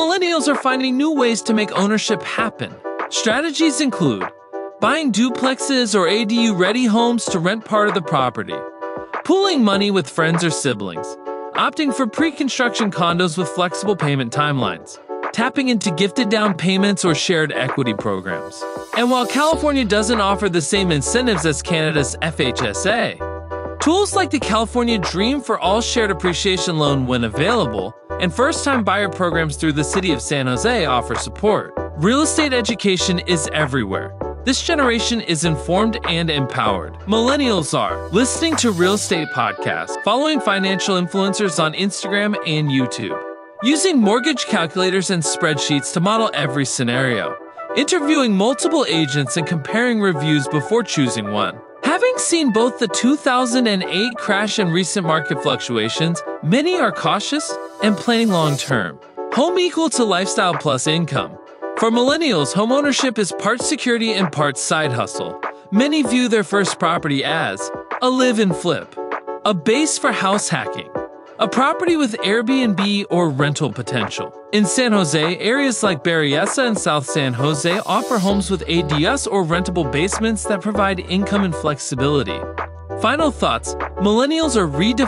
millennials are finding new ways to make ownership happen. Strategies include buying duplexes or ADU-ready homes to rent part of the property, pooling money with friends or siblings, opting for pre-construction condos with flexible payment timelines, tapping into gifted down payments or shared equity programs. And while California doesn't offer the same incentives as Canada's FHSA, tools like the California Dream for All Shared Appreciation Loan when available, and first-time buyer programs through the City of San Jose offer support. Real estate education is everywhere. This generation is informed and empowered. Millennials are listening to Real Estate Podcasts, following financial influencers on Instagram and YouTube, using mortgage calculators and spreadsheets to model every scenario, interviewing multiple agents and comparing reviews before choosing one. Having seen both the 2008 crash and recent market fluctuations, many are cautious and planning long-term. Home equal to lifestyle plus income. For millennials, homeownership is part security and part side hustle. Many view their first property as a live-in flip, a base for house hacking, a property with Airbnb or rental potential. In San Jose, areas like Berryessa and South San Jose offer homes with ADUs or rentable basements that provide income and flexibility. Final thoughts: millennials are redefining